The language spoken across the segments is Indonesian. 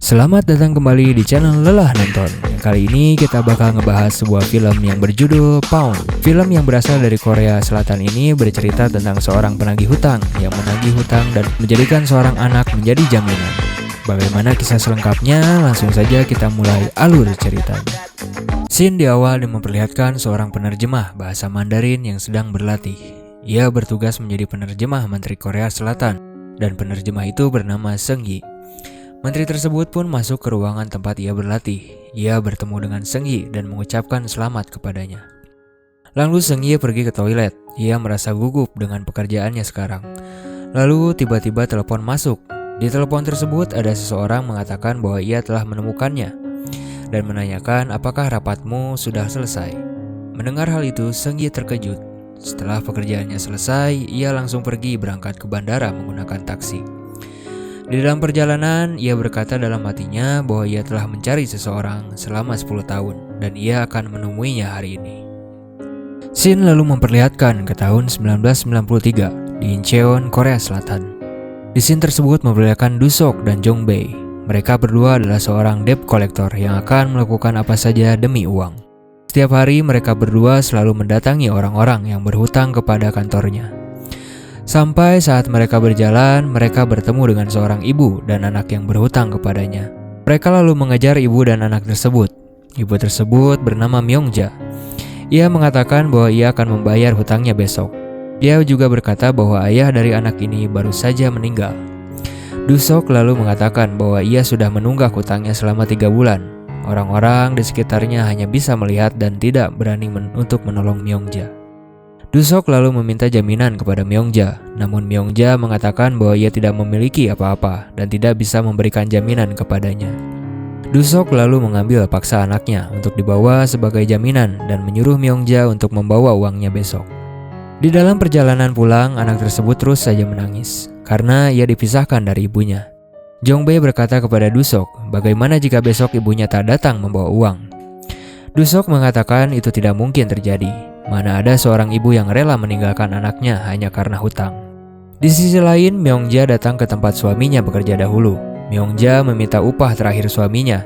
Selamat datang kembali di channel Lelah Nonton. Kali ini kita bakal ngebahas sebuah film yang berjudul Pawn. Film yang berasal dari Korea Selatan ini bercerita tentang seorang penagih hutang yang menagih hutang dan menjadikan seorang anak menjadi jaminan. Bagaimana kisah selengkapnya? Langsung saja kita mulai alur ceritanya. Scene di awal memperlihatkan seorang penerjemah bahasa Mandarin yang sedang berlatih. Ia bertugas menjadi penerjemah Menteri Korea Selatan dan penerjemah itu bernama Seung Yi. Menteri tersebut pun masuk ke ruangan tempat ia berlatih. Ia bertemu dengan Seung Yi dan mengucapkan selamat kepadanya. Lalu Seung Yi pergi ke toilet. Ia merasa gugup dengan pekerjaannya sekarang. Lalu tiba-tiba telepon masuk. Di telepon tersebut ada seseorang mengatakan bahwa ia telah menemukannya dan menanyakan apakah rapatmu sudah selesai. Mendengar hal itu, Seung Yi terkejut. Setelah pekerjaannya selesai, ia langsung pergi berangkat ke bandara menggunakan taksi. Di dalam perjalanan, ia berkata dalam hatinya bahwa ia telah mencari seseorang selama 10 tahun dan ia akan menemuinya hari ini. Scene lalu memperlihatkan ke tahun 1993 di Incheon, Korea Selatan. Di scene tersebut memperlihatkan Do-seok dan Jong-bae. Mereka berdua adalah seorang debt collector yang akan melakukan apa saja demi uang. Setiap hari mereka berdua selalu mendatangi orang-orang yang berhutang kepada kantornya. Sampai saat mereka berjalan, mereka bertemu dengan seorang ibu dan anak yang berhutang kepadanya. Mereka lalu mengejar ibu dan anak tersebut. Ibu tersebut bernama Myung-ja. Ia mengatakan bahwa ia akan membayar hutangnya besok. Dia juga berkata bahwa ayah dari anak ini baru saja meninggal. Do-seok lalu mengatakan bahwa ia sudah menunggak hutangnya selama 3 bulan. Orang-orang di sekitarnya hanya bisa melihat dan tidak berani untuk menolong Myung-ja. Do-seok lalu meminta jaminan kepada Myung-ja, namun Myung-ja mengatakan bahwa ia tidak memiliki apa-apa dan tidak bisa memberikan jaminan kepadanya. Do-seok lalu mengambil paksa anaknya untuk dibawa sebagai jaminan dan menyuruh Myung-ja untuk membawa uangnya besok. Di dalam perjalanan pulang, anak tersebut terus saja menangis karena ia dipisahkan dari ibunya. Jong-bae berkata kepada Do-seok, bagaimana jika besok ibunya tak datang membawa uang? Do-seok mengatakan itu tidak mungkin terjadi. Mana ada seorang ibu yang rela meninggalkan anaknya hanya karena hutang. Di sisi lain, Myung-ja datang ke tempat suaminya bekerja dahulu. Myung-ja meminta upah terakhir suaminya.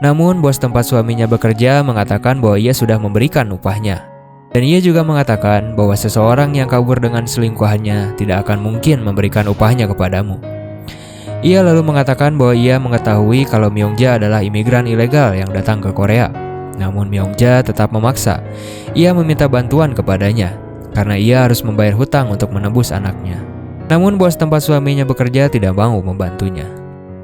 Namun bos tempat suaminya bekerja mengatakan bahwa ia sudah memberikan upahnya. Dan ia juga mengatakan bahwa seseorang yang kabur dengan selingkuhannya tidak akan mungkin memberikan upahnya kepadamu. Ia lalu mengatakan bahwa ia mengetahui kalau Myung-ja adalah imigran ilegal yang datang ke Korea. Namun Myung-ja tetap memaksa. Ia meminta bantuan kepadanya karena ia harus membayar hutang untuk menebus anaknya. Namun bos tempat suaminya bekerja tidak mau membantunya.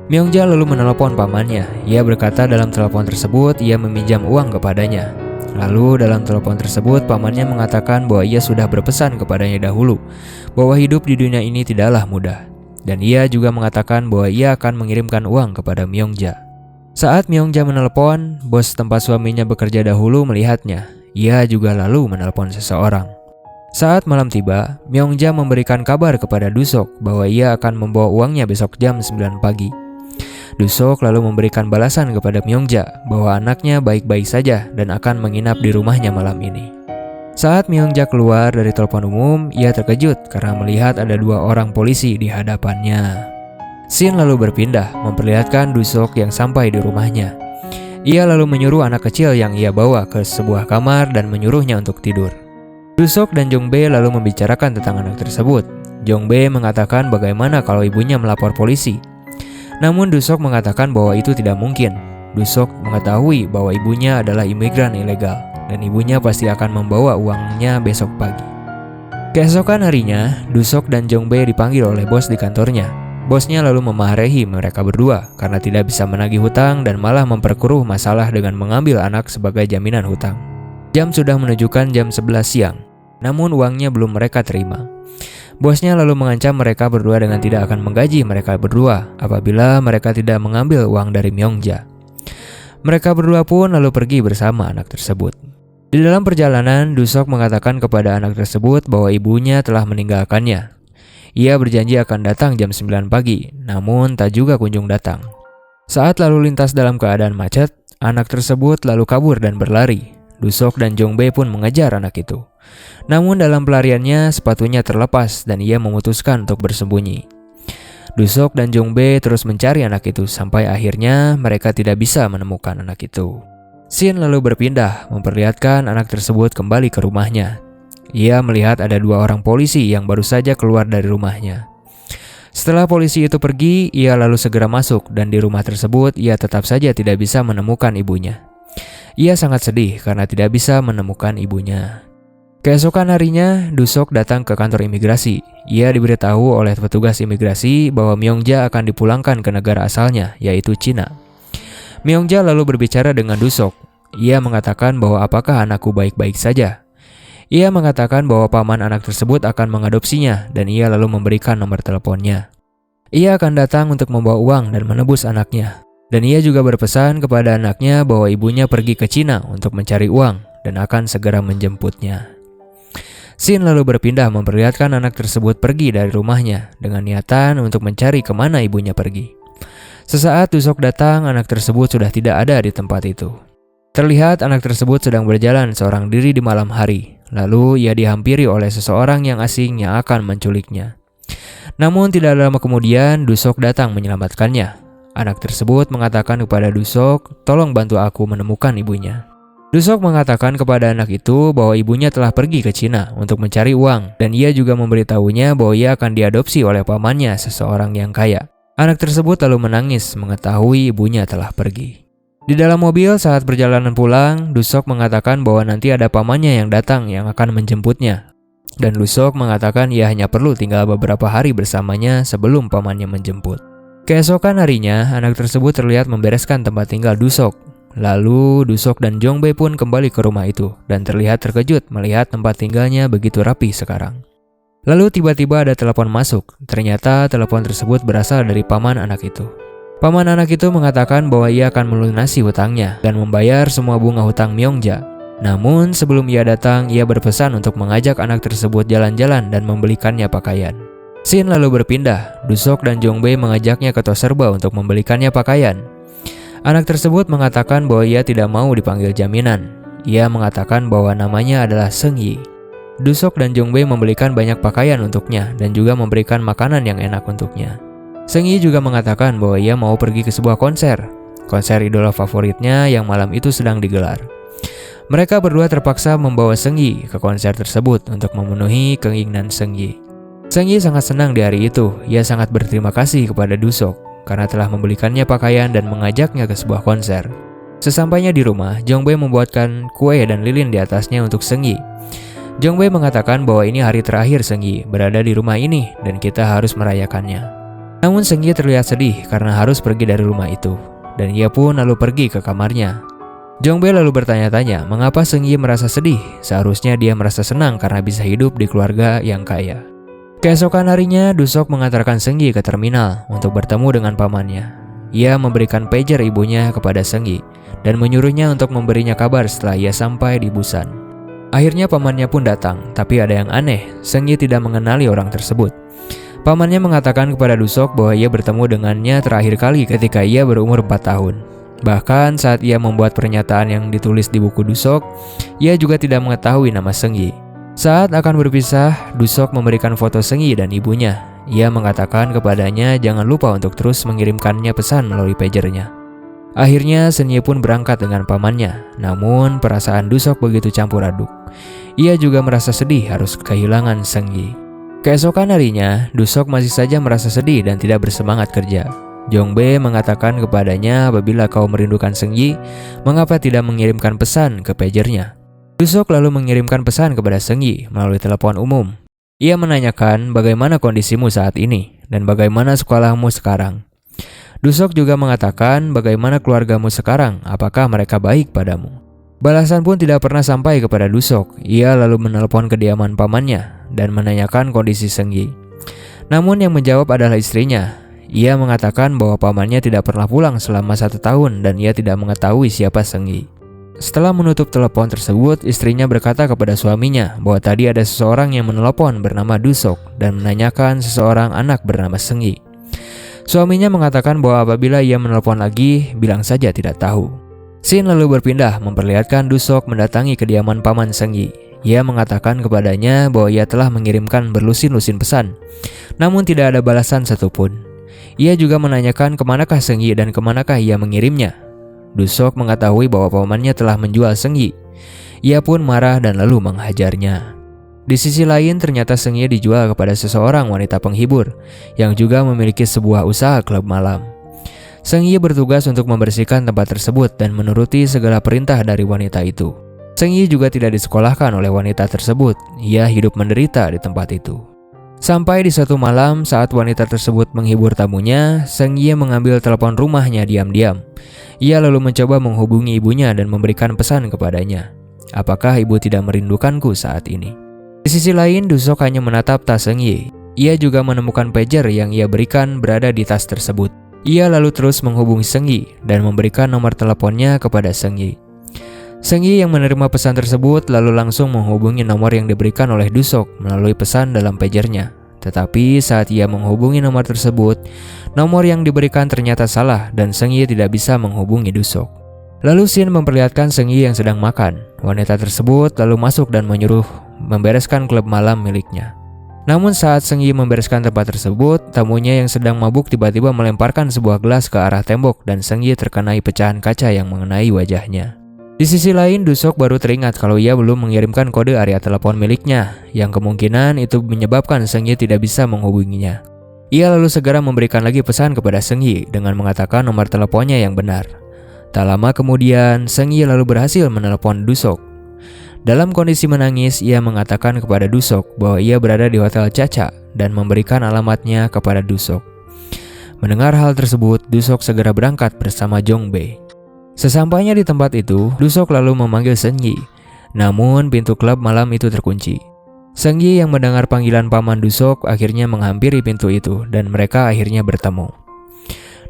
Myung-ja lalu menelepon pamannya. Ia berkata dalam telepon tersebut ia meminjam uang kepadanya. Lalu dalam telepon tersebut pamannya mengatakan bahwa ia sudah berpesan kepadanya dahulu bahwa hidup di dunia ini tidaklah mudah. Dan ia juga mengatakan bahwa ia akan mengirimkan uang kepada Myung-ja. Saat Myung-ja menelepon, bos tempat suaminya bekerja dahulu melihatnya. Ia juga lalu menelepon seseorang. Saat malam tiba, Myung-ja memberikan kabar kepada Do-seok bahwa ia akan membawa uangnya besok jam 9 pagi. Do-seok lalu memberikan balasan kepada Myung-ja bahwa anaknya baik-baik saja dan akan menginap di rumahnya malam ini. Saat Myung-ja keluar dari telepon umum, ia terkejut karena melihat ada 2 orang polisi di hadapannya. Scene lalu berpindah, memperlihatkan Do-seok yang sampai di rumahnya. Ia lalu menyuruh anak kecil yang ia bawa ke sebuah kamar dan menyuruhnya untuk tidur. Do-seok dan Jong-bae lalu membicarakan tentang anak tersebut. Jong-bae mengatakan bagaimana kalau ibunya melapor polisi. Namun Do-seok mengatakan bahwa itu tidak mungkin. Do-seok mengetahui bahwa ibunya adalah imigran ilegal dan ibunya pasti akan membawa uangnya besok pagi. Keesokan harinya, Do-seok dan Jong-bae dipanggil oleh bos di kantornya. Bosnya lalu memarahi mereka berdua karena tidak bisa menagih hutang dan malah memperkeruh masalah dengan mengambil anak sebagai jaminan hutang. Jam sudah menunjukkan jam 11 siang, namun uangnya belum mereka terima. Bosnya lalu mengancam mereka berdua dengan tidak akan menggaji mereka berdua apabila mereka tidak mengambil uang dari Myung-ja. Mereka berdua pun lalu pergi bersama anak tersebut. Di dalam perjalanan, Do-seok mengatakan kepada anak tersebut bahwa ibunya telah meninggalkannya. Ia berjanji akan datang jam 9 pagi, namun tak juga kunjung datang. Saat lalu lintas dalam keadaan macet, anak tersebut lalu kabur dan berlari. Do-seok dan Jong-bae pun mengejar anak itu. Namun dalam pelariannya, sepatunya terlepas dan ia memutuskan untuk bersembunyi. Dusok dan Jongbe terus mencari anak itu sampai akhirnya mereka tidak bisa menemukan anak itu. Scene lalu berpindah, memperlihatkan anak tersebut kembali ke rumahnya. Ia melihat ada 2 orang polisi yang baru saja keluar dari rumahnya. Setelah polisi itu pergi, ia lalu segera masuk dan di rumah tersebut ia tetap saja tidak bisa menemukan ibunya. Ia sangat sedih karena tidak bisa menemukan ibunya. Keesokan harinya, Dusok datang ke kantor imigrasi. Ia diberitahu oleh petugas imigrasi bahwa Myongja akan dipulangkan ke negara asalnya, yaitu Cina. Myongja lalu berbicara dengan Dusok. Ia mengatakan bahwa apakah anakku baik-baik saja. Ia mengatakan bahwa paman anak tersebut akan mengadopsinya dan ia lalu memberikan nomor teleponnya. Ia akan datang untuk membawa uang dan menebus anaknya. Dan ia juga berpesan kepada anaknya bahwa ibunya pergi ke Cina untuk mencari uang dan akan segera menjemputnya. Scene lalu berpindah memperlihatkan anak tersebut pergi dari rumahnya dengan niatan untuk mencari kemana ibunya pergi. Sesaat Dusok datang, anak tersebut sudah tidak ada di tempat itu. Terlihat anak tersebut sedang berjalan seorang diri di malam hari. Lalu ia dihampiri oleh seseorang yang asing yang akan menculiknya. Namun tidak lama kemudian Dusok datang menyelamatkannya. Anak tersebut mengatakan kepada Dusok, "Tolong bantu aku menemukan ibunya." Dusok mengatakan kepada anak itu bahwa ibunya telah pergi ke Cina untuk mencari uang dan ia juga memberitahunya bahwa ia akan diadopsi oleh pamannya, seseorang yang kaya. Anak tersebut lalu menangis mengetahui ibunya telah pergi. Di dalam mobil saat perjalanan pulang, Dusok mengatakan bahwa nanti ada pamannya yang datang yang akan menjemputnya. Dan Dusok mengatakan ia hanya perlu tinggal beberapa hari bersamanya sebelum pamannya menjemput. Keesokan harinya, anak tersebut terlihat membereskan tempat tinggal Dusok. Lalu Dusok dan Jongbe pun kembali ke rumah itu dan terlihat terkejut melihat tempat tinggalnya begitu rapi sekarang. Lalu tiba-tiba ada telepon masuk. Ternyata telepon tersebut berasal dari paman anak itu. Paman anak itu mengatakan bahwa ia akan melunasi hutangnya dan membayar semua bunga hutang Myongja. Namun sebelum ia datang, ia berpesan untuk mengajak anak tersebut jalan-jalan dan membelikannya pakaian. Scene lalu berpindah. Dusok dan Jongbe mengajaknya ke Toserba untuk membelikannya pakaian. Anak tersebut mengatakan bahwa ia tidak mau dipanggil jaminan. Ia mengatakan bahwa namanya adalah Seung-yi. Dusok dan Jongbe membelikan banyak pakaian untuknya dan juga memberikan makanan yang enak untuknya. Seung-yi juga mengatakan bahwa ia mau pergi ke sebuah konser idola favoritnya yang malam itu sedang digelar. Mereka berdua terpaksa membawa Seung-yi ke konser tersebut untuk memenuhi keinginan Seung-yi. Seung-yi sangat senang di hari itu. Ia sangat berterima kasih kepada Dusok karena telah membelikannya pakaian dan mengajaknya ke sebuah konser. Sesampainya di rumah, Jongbe membuatkan kue dan lilin di atasnya untuk Seung-yi. Jongbe mengatakan bahwa ini hari terakhir Seung-yi berada di rumah ini dan kita harus merayakannya. Namun Seung-yi terlihat sedih karena harus pergi dari rumah itu, dan ia pun lalu pergi ke kamarnya. Jongbe lalu bertanya-tanya mengapa Seung-yi merasa sedih, seharusnya dia merasa senang karena bisa hidup di keluarga yang kaya. Keesokan harinya, Dusok mengantarkan Seung-yi ke terminal untuk bertemu dengan pamannya. Ia memberikan pager ibunya kepada Seung-yi dan menyuruhnya untuk memberinya kabar setelah ia sampai di Busan. Akhirnya pamannya pun datang, tapi ada yang aneh, Seung-yi tidak mengenali orang tersebut. Pamannya mengatakan kepada Dusok bahwa ia bertemu dengannya terakhir kali ketika ia berumur 4 tahun. Bahkan saat ia membuat pernyataan yang ditulis di buku Dusok, ia juga tidak mengetahui nama Seung-yi. Saat akan berpisah, Dusok memberikan foto Seung-yi dan ibunya. Ia mengatakan kepadanya jangan lupa untuk terus mengirimkannya pesan melalui pagernya. Akhirnya Seung-yi pun berangkat dengan pamannya. Namun perasaan Dusok begitu campur aduk. Ia juga merasa sedih harus kehilangan Seung-yi. Keesokan harinya, Dusok masih saja merasa sedih dan tidak bersemangat kerja. Jongbe mengatakan kepadanya apabila kau merindukan Seung-yi, mengapa tidak mengirimkan pesan ke pagernya? Dusok lalu mengirimkan pesan kepada Seung-yi melalui telepon umum. Ia menanyakan bagaimana kondisimu saat ini dan bagaimana sekolahmu sekarang. Dusok juga mengatakan bagaimana keluargamu sekarang, apakah mereka baik padamu. Balasan pun tidak pernah sampai kepada Dusok. Ia lalu menelpon kediaman pamannya dan menanyakan kondisi Seung-yi. Namun yang menjawab adalah istrinya. Ia mengatakan bahwa pamannya tidak pernah pulang selama 1 tahun dan ia tidak mengetahui siapa Seung-yi. Setelah menutup telepon tersebut, istrinya berkata kepada suaminya bahwa tadi ada seseorang yang menelepon bernama Dusok dan menanyakan seseorang anak bernama Seung-yi. Suaminya mengatakan bahwa apabila ia menelepon lagi, bilang saja tidak tahu. Scene lalu berpindah memperlihatkan Dusok mendatangi kediaman paman Seung-yi. Ia mengatakan kepadanya bahwa ia telah mengirimkan berlusin-lusin pesan, namun tidak ada balasan satupun. Ia juga menanyakan kemanakah Seung Yi dan kemanakah ia mengirimnya. Dusok mengetahui bahwa pamannya telah menjual Seung Yi. Ia pun marah dan lalu menghajarnya. Di sisi lain, ternyata Seung Yi dijual kepada seseorang wanita penghibur yang juga memiliki sebuah usaha klub malam. Seung Yi bertugas untuk membersihkan tempat tersebut dan menuruti segala perintah dari wanita itu. Seung Yi juga tidak disekolahkan oleh wanita tersebut. Ia hidup menderita di tempat itu. Sampai di suatu malam saat wanita tersebut menghibur tamunya, Seung Yi mengambil telepon rumahnya diam-diam. Ia lalu mencoba menghubungi ibunya dan memberikan pesan kepadanya. Apakah ibu tidak merindukanku saat ini? Di sisi lain, Dusok hanya menatap tas Seung Yi. Ia juga menemukan pager yang ia berikan berada di tas tersebut. Ia lalu terus menghubungi Seung Yi dan memberikan nomor teleponnya kepada Seung Yi. Seung Yi yang menerima pesan tersebut lalu langsung menghubungi nomor yang diberikan oleh Dusok melalui pesan dalam pagernya. Tetapi saat ia menghubungi nomor tersebut, nomor yang diberikan ternyata salah dan Seung Yi tidak bisa menghubungi Dusok. Lalu Shin memperlihatkan Seung Yi yang sedang makan. Wanita tersebut lalu masuk dan menyuruh membereskan klub malam miliknya. Namun saat Seung Yi membereskan tempat tersebut, tamunya yang sedang mabuk tiba-tiba melemparkan sebuah gelas ke arah tembok dan Seung Yi terkenai pecahan kaca yang mengenai wajahnya. Di sisi lain, Dusok baru teringat kalau ia belum mengirimkan kode area telepon miliknya, yang kemungkinan itu menyebabkan Seung Yi tidak bisa menghubunginya. Ia lalu segera memberikan lagi pesan kepada Seung Yi dengan mengatakan nomor teleponnya yang benar. Tak lama kemudian, Seung Yi lalu berhasil menelepon Dusok. Dalam kondisi menangis, ia mengatakan kepada Dusok bahwa ia berada di Hotel Cha-Cha dan memberikan alamatnya kepada Dusok. Mendengar hal tersebut, Dusok segera berangkat bersama Jong Bae. Sesampainya di tempat itu, Dusok lalu memanggil Seung Yi. Namun pintu klub malam itu terkunci. Seung Yi yang mendengar panggilan paman Dusok akhirnya menghampiri pintu itu dan mereka akhirnya bertemu.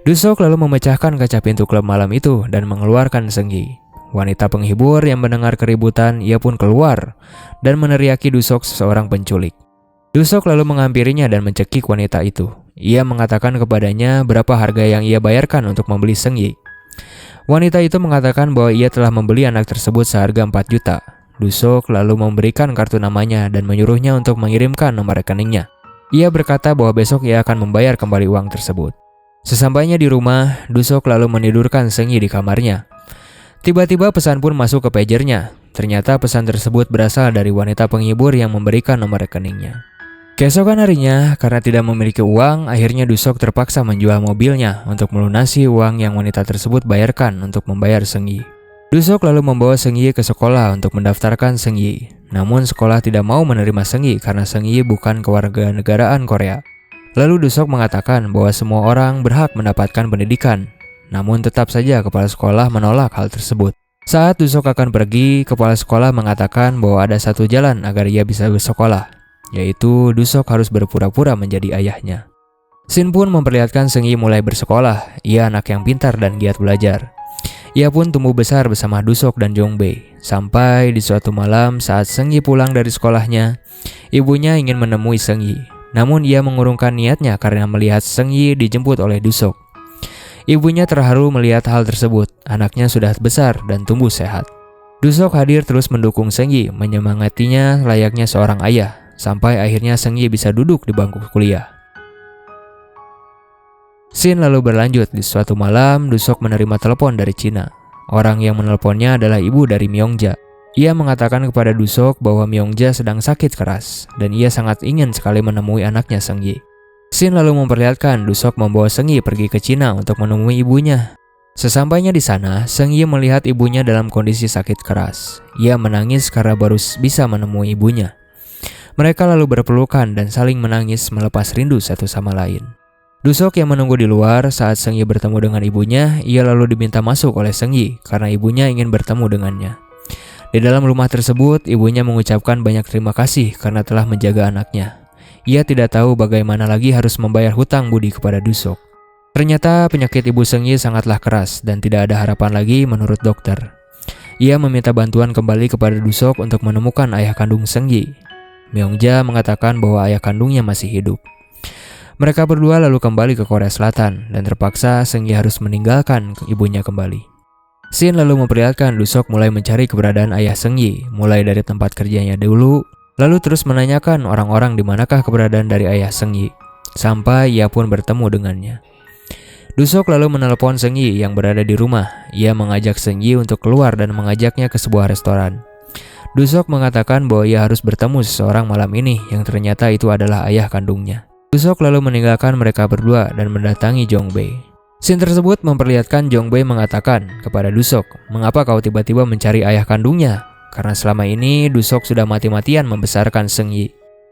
Dusok lalu memecahkan kaca pintu klub malam itu dan mengeluarkan Seung Yi. Wanita penghibur yang mendengar keributan, ia pun keluar dan meneriaki Dusok seseorang penculik. Dusok lalu menghampirinya dan mencekik wanita itu. Ia mengatakan kepadanya berapa harga yang ia bayarkan untuk membeli Seung Yi. Wanita itu mengatakan bahwa ia telah membeli anak tersebut seharga 4 juta. Dusok lalu memberikan kartu namanya dan menyuruhnya untuk mengirimkan nomor rekeningnya. Ia berkata bahwa besok ia akan membayar kembali uang tersebut. Sesampainya di rumah, Dusok lalu menidurkan Seung Yi di kamarnya. Tiba-tiba pesan pun masuk ke pagernya. Ternyata pesan tersebut berasal dari wanita penghibur yang memberikan nomor rekeningnya. Keesokan harinya, karena tidak memiliki uang, akhirnya Dusok terpaksa menjual mobilnya untuk melunasi uang yang wanita tersebut bayarkan untuk membayar Seung Yi. Dusok lalu membawa Seung Yi ke sekolah untuk mendaftarkan Seung Yi. Namun sekolah tidak mau menerima Seung Yi karena Seung Yi bukan kewarganegaraan Korea. Lalu Dusok mengatakan bahwa semua orang berhak mendapatkan pendidikan. Namun tetap saja kepala sekolah menolak hal tersebut. Saat Dusok akan pergi, kepala sekolah mengatakan bahwa ada satu jalan agar ia bisa bersekolah, yaitu Dusok harus berpura-pura menjadi ayahnya. Shin pun memperlihatkan Seung Yi mulai bersekolah. Ia anak yang pintar dan giat belajar. Ia pun tumbuh besar bersama Dusok dan Jong Bae. Sampai di suatu malam saat Seung Yi pulang dari sekolahnya, ibunya ingin menemui Seung Yi. Namun ia mengurungkan niatnya karena melihat Seung Yi dijemput oleh Dusok. Ibunya terharu melihat hal tersebut. Anaknya sudah besar dan tumbuh sehat. Dusok hadir terus mendukung Seung Yi, menyemangatinya layaknya seorang ayah. Sampai akhirnya Seung Yi bisa duduk di bangku kuliah. Shin lalu berlanjut. Di suatu malam, Dusok menerima telepon dari Cina. Orang yang menelponnya adalah ibu dari Myongja. Ia mengatakan kepada Dusok bahwa Myongja sedang sakit keras dan ia sangat ingin sekali menemui anaknya Seung Yi. Shin lalu memperlihatkan Dusok membawa Seung Yi pergi ke Cina untuk menemui ibunya. Sesampainya di sana, Seung Yi melihat ibunya dalam kondisi sakit keras. Ia menangis karena baru bisa menemui ibunya. Mereka lalu berpelukan dan saling menangis melepas rindu satu sama lain. Dusok yang menunggu di luar saat Seung Yi bertemu dengan ibunya, ia lalu diminta masuk oleh Seung Yi karena ibunya ingin bertemu dengannya. Di dalam rumah tersebut, ibunya mengucapkan banyak terima kasih karena telah menjaga anaknya. Ia tidak tahu bagaimana lagi harus membayar hutang budi kepada Dusok. Ternyata penyakit ibu Seung Yi sangatlah keras dan tidak ada harapan lagi menurut dokter. Ia meminta bantuan kembali kepada Dusok untuk menemukan ayah kandung Seung Yi. Myongja mengatakan bahwa ayah kandungnya masih hidup. Mereka berdua lalu kembali ke Korea Selatan dan terpaksa Seung Yi harus meninggalkan ibunya kembali. Shin lalu memperlihatkan Dusok mulai mencari keberadaan ayah Seung Yi, mulai dari tempat kerjanya dulu, lalu terus menanyakan orang-orang di manakah keberadaan dari ayah Seung Yi, sampai ia pun bertemu dengannya. Dusok lalu menelepon Seung Yi yang berada di rumah. Ia mengajak Seung Yi untuk keluar dan mengajaknya ke sebuah restoran. Dusok mengatakan bahwa ia harus bertemu seseorang malam ini yang ternyata itu adalah ayah kandungnya. Dusok lalu meninggalkan mereka berdua dan mendatangi Jong-bae. Scene tersebut memperlihatkan Jong-bae mengatakan kepada Dusok, "Mengapa kau tiba-tiba mencari ayah kandungnya? Karena selama ini Dusok sudah mati-matian membesarkan Seung Yi."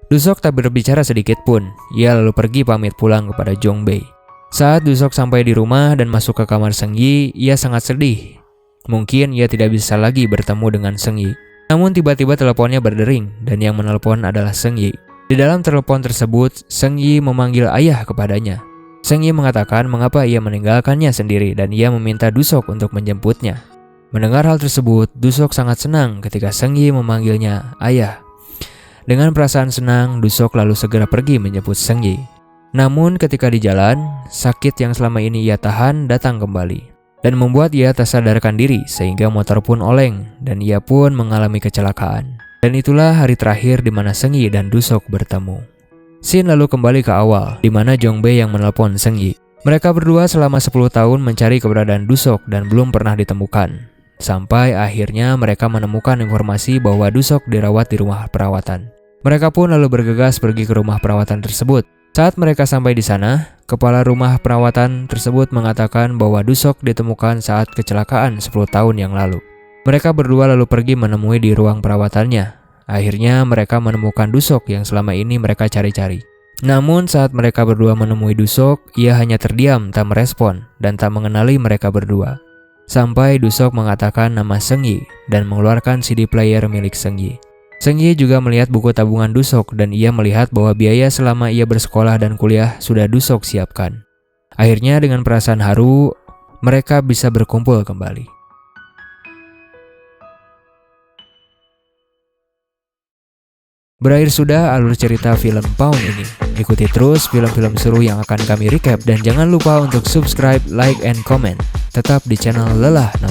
Dusok tak berbicara sedikit pun. Ia lalu pergi pamit pulang kepada Jong-bae. Saat Dusok sampai di rumah dan masuk ke kamar Seung Yi, ia sangat sedih. Mungkin ia tidak bisa lagi bertemu dengan Seung Yi. Namun tiba-tiba teleponnya berdering dan yang menelpon adalah Seung Yi. Di dalam telepon tersebut, Seung Yi memanggil ayah kepadanya. Seung Yi mengatakan mengapa ia meninggalkannya sendiri dan ia meminta Dusok untuk menjemputnya. Mendengar hal tersebut, Dusok sangat senang ketika Seung Yi memanggilnya ayah. Dengan perasaan senang, Dusok lalu segera pergi menjemput Seung Yi. Namun ketika di jalan, sakit yang selama ini ia tahan datang kembali dan membuat ia tak sadarkan diri sehingga motor pun oleng dan ia pun mengalami kecelakaan. Dan itulah hari terakhir di mana Seung Yi dan Dusok bertemu. Scene lalu kembali ke awal di mana Jong-bae yang menelpon Seung Yi. Mereka berdua selama 10 tahun mencari keberadaan Dusok dan belum pernah ditemukan. Sampai akhirnya mereka menemukan informasi bahwa Dusok dirawat di rumah perawatan. Mereka pun lalu bergegas pergi ke rumah perawatan tersebut. Saat mereka sampai di sana, kepala rumah perawatan tersebut mengatakan bahwa Dusok ditemukan saat kecelakaan 10 tahun yang lalu. Mereka berdua lalu pergi menemui di ruang perawatannya. Akhirnya mereka menemukan Dusok yang selama ini mereka cari-cari. Namun saat mereka berdua menemui Dusok, ia hanya terdiam tak merespon dan tak mengenali mereka berdua. Sampai Dusok mengatakan nama Seung Yi dan mengeluarkan CD player milik Seung Yi. Seung Yi juga melihat buku tabungan Dusok dan ia melihat bahwa biaya selama ia bersekolah dan kuliah sudah Dusok siapkan. Akhirnya dengan perasaan haru, mereka bisa berkumpul kembali. Berakhir sudah alur cerita film Pawn ini. Ikuti terus film-film seru yang akan kami recap dan jangan lupa untuk subscribe, like, and comment. Tetap di channel Lelah Nonton.